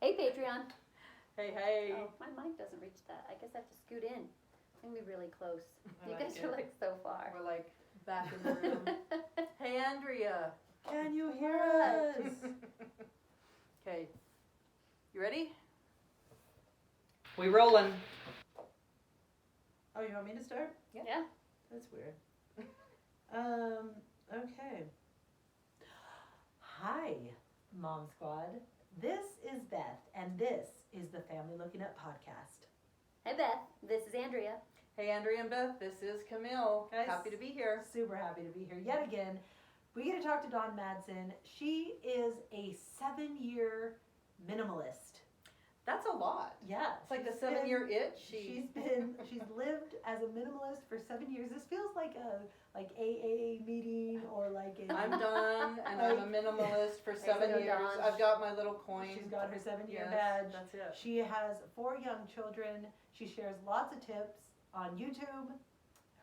Hey, Patreon. Hey. Oh, my mic doesn't reach that. I guess I have to scoot in. I'm going to be really close. I You like guys it. are like so far. We're like back in the room. Hey, Andrea. Can you hear What? us? Okay. You ready? We rolling. Oh, you want me to start? Yeah. That's weird. Okay. Hi, Mom Squad. This is Beth, and this is the Family Looking Up podcast. Hey, Beth. This is Andrea. Hey, Andrea and Beth. This is Camille. Guys. Happy to be here. Super happy to be here yet again. We get to talk to Dawn Madsen. She is a 7-year minimalist. That's a lot. Yeah. It's like the 7-year itch. She's lived as a minimalist for 7 years. This feels like a AA meeting or like a. I'm done, and I'm a minimalist for 7 go, years. Dawn. I've got my little coin. She's got her 7-year Yes, badge. That's it. She has 4 young children. She shares lots of tips on YouTube.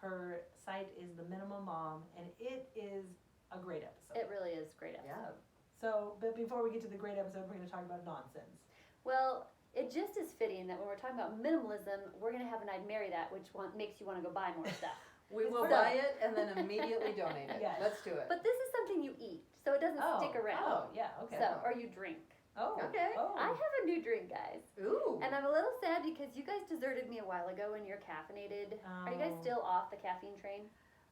Her site is The Minimum Mom, and it is a great episode. It really is a great episode. Yeah. So, but before we get to the great episode, we're going to talk about nonsense. Well, it just is fitting that when we're talking about minimalism, we're going to have an I'd marry that, which makes you want to go buy more stuff. We will So- buy it and then immediately donate it. Yes. Let's do it. But this is something you eat, so it doesn't stick around. Oh, yeah, okay. So, or you drink. Oh, Okay. Oh. I have a new drink, guys. Ooh. And I'm a little sad because you guys deserted me a while ago when you're caffeinated. Are you guys Oh. still off the caffeine train?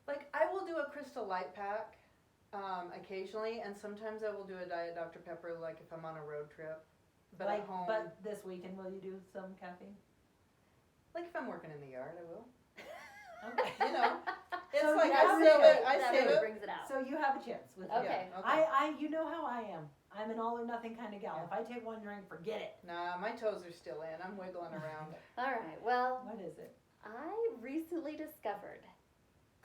Like, I will do a Crystal Light pack occasionally, and sometimes I will do a Diet Dr. Pepper, like if I'm on a road trip. But like, at home, but this weekend, will you do some caffeine? like if I'm working in the yard, I will. Okay. You know, it's So like that I really- save it. I that save really it. brings it out. So you have a chance with Okay. Yeah, I, you know how I am. I'm an all or nothing kind of gal. Yeah. If I take one drink, forget it. Nah, my toes are still in. I'm wiggling around. All right. Well, What is it? I recently discovered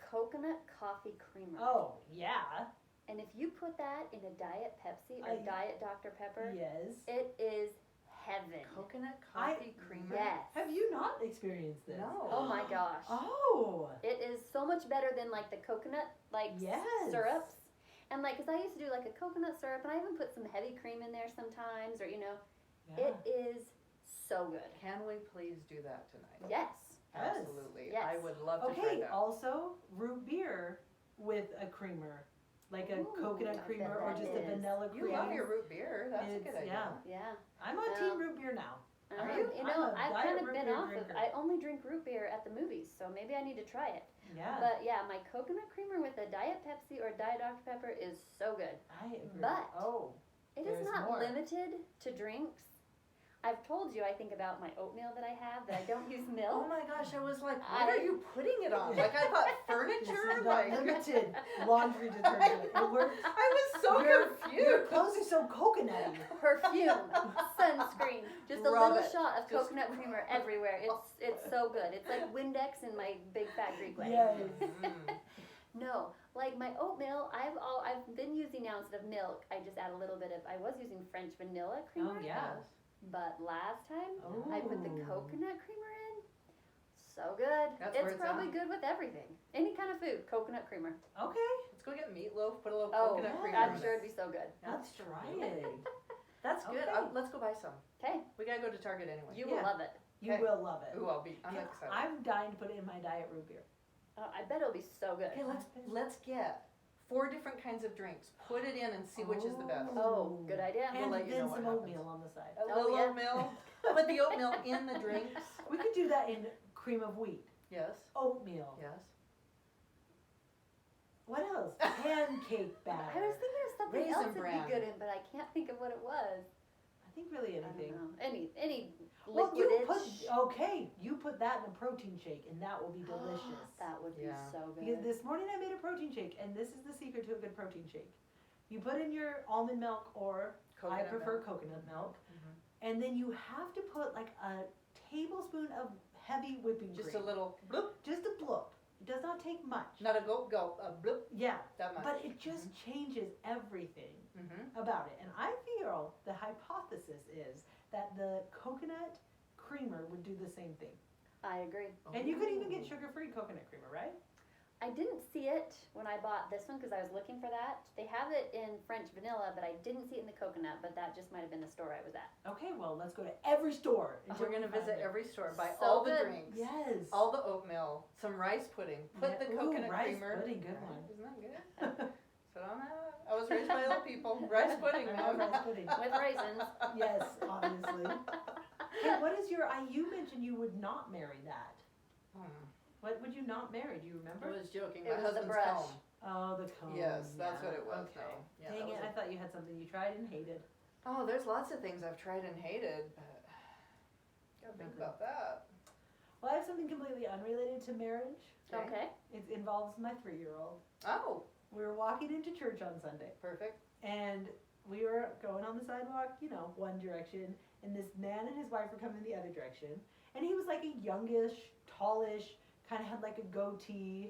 coconut coffee creamer. Oh, yeah. And if you put that in a Diet Pepsi or I- Diet Dr. Pepper, Yes. it is heaven. Coconut coffee creamer. Yes. Have you not experienced this? No. Oh my gosh. Oh. It is so much better than like the coconut Yes. syrups. And like, cause I used to do like a coconut syrup, and I even put some heavy cream in there sometimes, or Yeah. it is so good. Can we please do that tonight? Yes. Yes. Absolutely. Yes. I would love to try Okay, that. also root beer with a creamer. Like a Ooh, I coconut bet creamer or that just a is. vanilla cream. You love your root beer. That's a It's- good idea. yeah. Yeah. I'm on Well, team root beer now. Are you? You I'm know, a I've Diet kind of root been beer off drinker. of. I only drink root beer at the movies, so maybe I need to try it. Yeah. But yeah, my coconut creamer with a Diet Pepsi or Diet Dr. Pepper is so good. I agree. But- oh, It is There's not more. limited to drinks. I've told you, I think about my oatmeal that I have, that I don't use Oh milk. my gosh, I was like, I- what are you putting it on? Like I thought this furniture? is not Like limited laundry detergent. It works. I was so Your confused. clothes are so coconutty. Perfume, sunscreen, just a Rub little it. shot of Just- coconut creamer everywhere. It's so good. It's like Windex in my big fat Greek wedding. Yes. Mm. No, like my oatmeal, I've been using now instead of milk. I just add a little bit of. I was using French vanilla creamer. Oh, yeah. But last time Oh. I put the coconut creamer in. So good. That's where it's it's probably at. good with everything. Any kind of food, coconut creamer. Okay. Let's go get meatloaf, put a little Oh, coconut creamer I'm in sure it. it'd be so good. Let's try it. That's good. Okay. Let's go buy some. Okay, We gotta go to Target anyway. you Yeah. will love it. You Okay. will love it. Ooh, I'm Yeah, excited. I'm dying to put it in my diet root beer. Oh, I bet it'll be so good. Okay, let's get 4 different kinds of drinks. Put it in and see which is the best. Oh, good idea. We'll And let you then know what some happens. oatmeal on the side. A Oh, little yeah. oatmeal. Put the oatmeal in the drinks. We could do that in cream of wheat. Yes. Oatmeal. Yes. What else? Pancake batter. I was thinking of something Raisin else it'd bran. be good in, but I can't think of what it was. I think really I don't anything. know. Any Well, liquidage. you put that in a protein shake, and that will be delicious. That would be Yeah. so Because good. this morning I made a protein shake, and this is the secret to a good protein shake. You put in your almond milk, or I Coconut prefer milk. coconut milk, Mhm. and then you have to put like a tablespoon of heavy whipping Just cream. a little bloop. Just a bloop. It does not take much. Not a go, a bloop. Yeah, That much. but it just changes everything Mm-hmm. about it. And I feel the hypothesis is that the coconut creamer would do the same thing. I agree. And you could even get sugar-free coconut creamer, right? I didn't see it when I bought this one because I was looking for that. They have it in French vanilla, but I didn't see it in the coconut, but that just might have been the store I was at. Okay, well, let's go to every store. We're going to visit every store, buy So all the good. drinks, Yes. all the oatmeal, some rice pudding, put the coconut rice creamer. pudding, good one. Isn't that good? Put on that. I was raised by old people. Rice pudding, I love man. rice pudding. With raisins. Yes, obviously. Hey, what is your, you mentioned you would not marry that. What would you not marry? Do you I remember? was joking. It My was the husband's brush. comb. Oh, the cone. Yes, that's yeah. what it was. Okay. No. Yeah, Dang that it, was I thought you had something you tried and hated. Oh, there's lots of things I've tried and hated, but gotta think Okay. about that. Well, I have something completely unrelated to marriage. Okay. It involves my 3-year-old. Oh, We were walking into church on Sunday, perfect. and we were going on the sidewalk, one direction, and this man and his wife were coming the other direction. And he was like a youngish, tallish, kind of had like a goatee,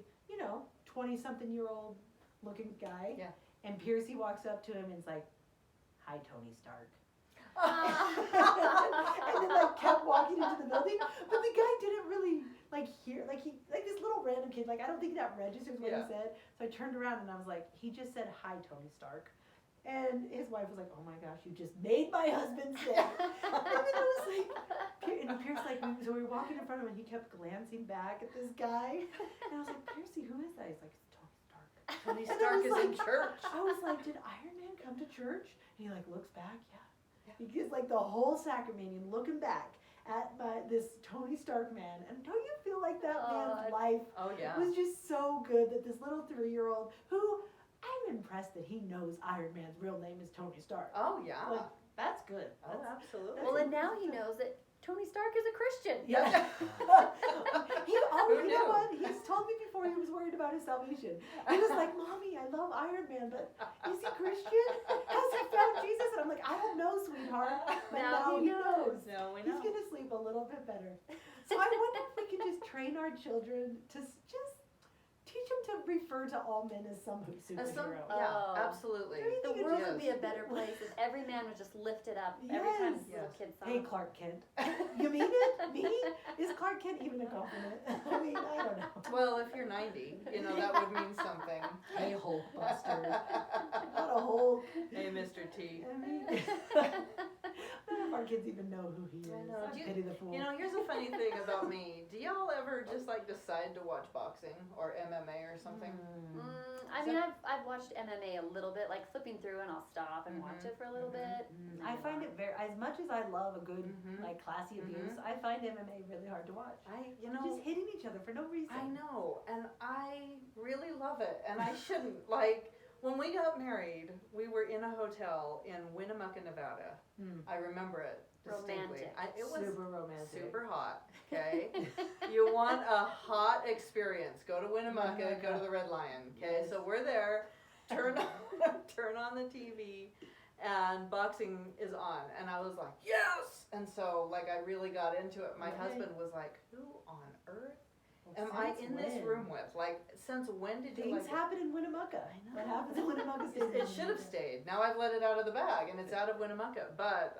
20-something-year-old looking guy. Yeah. And Piercy walks up to him and is like, "Hi, Tony Stark." And then like kept walking into the building, but the guy didn't really hear, like this little random kid, I don't think that registers what he Yeah. said. So I turned around and I was like, he just said, "Hi, Tony Stark." And his wife was like, "Oh my gosh, you just made my husband sick." And then I was like, and Pierce so we were walking in front of him and he kept glancing back at this guy. And I was like, "Piercy, who is that?" He's like, "It's Tony Stark." Tony And I Stark was is in like- church. I was like, "Did Iron Man come to church?" And he looks back, yeah. He gets the whole sacrament looking back at this Tony Stark man. And don't you feel like that man's life Oh yeah. was just so good that this little 3-year-old, who I'm impressed that he knows Iron Man's real name is Tony Stark. Oh yeah. Like, that's good. Oh, absolutely. Well, and now he knows that Tony Stark is a Christian. Yeah. Who You know knew? what? He's told me before he was worried about his salvation. He was like, "Mommy, I love Iron Man, but is he Christian? Has he found Jesus?" And I'm like, "I don't know, sweetheart." But now he knows. No, we He's know. gonna sleep a little bit better. So I wonder if we could just train our children to just teach them to refer to all men as some As some- superhero. yeah, Oh. absolutely. Don't you The think it world just- would be a better place if every man was just lifted up every time Yes. little Yes. kids saw Hey, him. Clark Kent. You mean it? Me? Is Clark Kent even a compliment? I mean, I don't know. Well, if you're 90, that would mean something. Hey, Hulkbuster. Not a Hulk. Hey, Mr. T. I mean, none of our kids even know who he is. I know. Do you- Pity the fool. Here's a funny thing about me. Do y'all ever just decide to watch boxing or MMA or something? I mean, I've watched MMA a little bit, flipping through, and I'll stop and watch it for a little bit. I find it as much as I love a good, Mhm. classy abuse, I find MMA really hard to watch. You They're just hitting each other for no reason. I know, and I really love it, and I shouldn't. When we got married, we were in a hotel in Winnemucca, Nevada. I remember it distinctly. Romantic. It was super romantic. super hot, okay? You want a hot experience, go to Winnemucca, go to the Red Lion, okay? Yes. So we're there, turn on the TV, and boxing is on, and I was like, yes! And so, I really got into it. My Okay. husband was like, who on earth Well, am I since in this when? room with? Since when did you Things happen in Winnemucca. I know. What happens in Winnemucca stays in It should have Winnemucca. stayed. Now I've let it out of the bag, and it's out of Winnemucca. But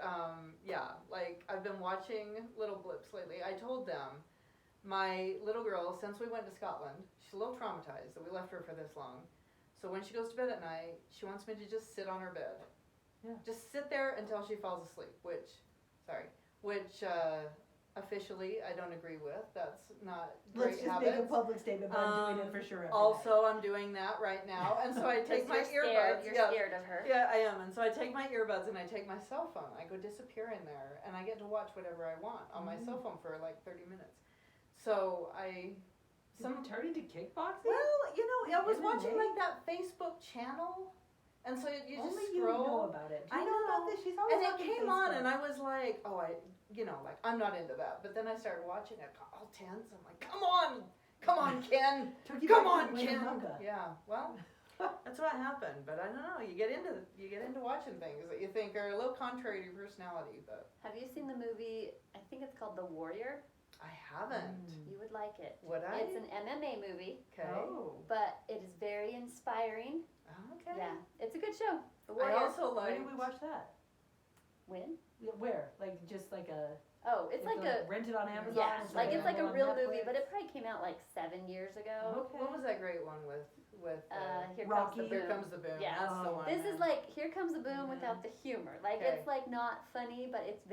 I've been watching little blips lately. I told them, my little girl, since we went to Scotland, she's a little traumatized that we left her for this long. So when she goes to bed at night, she wants me to just sit on her bed. Yeah. Just sit there until she falls asleep. Which officially I don't agree with. That's not Let's great just habits. make a public statement, but I'm doing it for sure. every Also, I'm doing that right now, and so I take my You're earbuds. scared. You're yeah. scared of her. Yeah, I am, and so I take my earbuds and I take my cell phone. I go disappear in there, and I get to watch whatever I want on my cell phone for 30 minutes. So Did you turn into kickboxing? well, I was watching MMA? that Facebook channel, and so you just Only scroll. you know about it. Do I you know about know. this? She's always And it on came on, Facebook. and I was like, I'm not into that. But then I started watching it, got all tense. I'm like, come on, Ken, Took you come back on, to Ken. Winnemucca. Yeah, well, that's what happened. But I don't know. You get into watching things that you think are a little contrary to your personality. But Have you seen the movie? I think it's called The Warrior. I haven't. You would like it. Would I? It's an MMA movie, Okay. Oh. but it is very inspiring. Okay. Yeah, it's a good show. The I Warrior. also Where like. did we watch that? When? Where? Like just like a. Oh, it's like a rented on Amazon. yeah, like it's like a available on real movie, Netflix? but it probably came out like 7 years ago. Okay. What was that great one with Here Rocky. comes the Here boom. Comes the Boom? Yeah. That's the one. This is man. like Here Comes the Boom without the humor. Like Okay. it's like not funny, but it's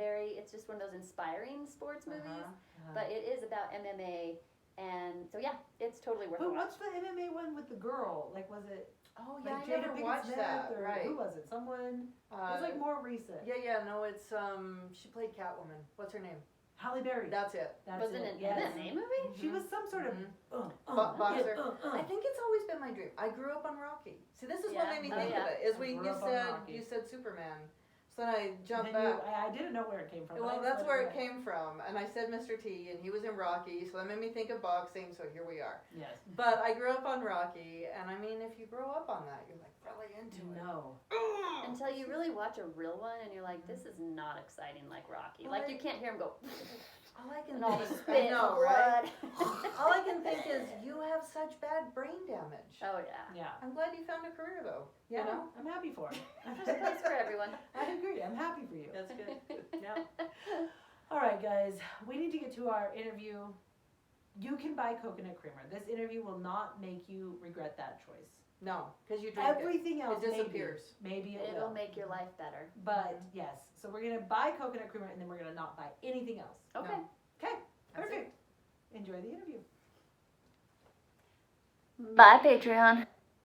just one of those inspiring sports movies. Uh-huh. But it is about MMA, and so yeah, it's totally worth But a watch. what's the MMA one with the girl? Like, was it Oh yeah, like I Jada never Pinkett watched Smith that. or Right. who was it? Someone. It was like more recent. Yeah, no, it's she played Catwoman. What's her name? Halle Berry. That's it. That's Was it. it an yes. MMA movie? She was some sort of Boxer. yeah, I think it's always been my dream. I grew up on Rocky. See, this is what Yeah. made me Oh, think yeah. of it. Is I when grew up on Rocky. you said Superman, so then I And jumped then back. I didn't know where it came from. but Well, I that's said where right. it came from, and I said Mr. T, and he was in Rocky, so that made me think of boxing. So here we are. Yes. But I grew up on Rocky, and I mean, if you grow up on that, you're like really into it. No. Until you really watch a real one, and you're like, this is not exciting like Rocky. Well, Like you can't hear him go. All I can And all the think, spit I know, and right? blood. All I can think is you have such bad brain damage. Oh yeah. Yeah. I'm glad you found a career though. Yeah. You know? I'm happy for him. There's a place for everyone. I agree. I'm happy for you. That's good. Yeah. All right, guys. We need to get to our interview. You can buy coconut creamer. This interview will not make you regret that choice. No, because you drink Everything else It disappears. Maybe it It'll will. make your life better. But yes, so we're gonna buy coconut creamer and then we're gonna not buy anything else. Okay. No. Okay, That's it. perfect. Enjoy the interview. Bye, Patreon.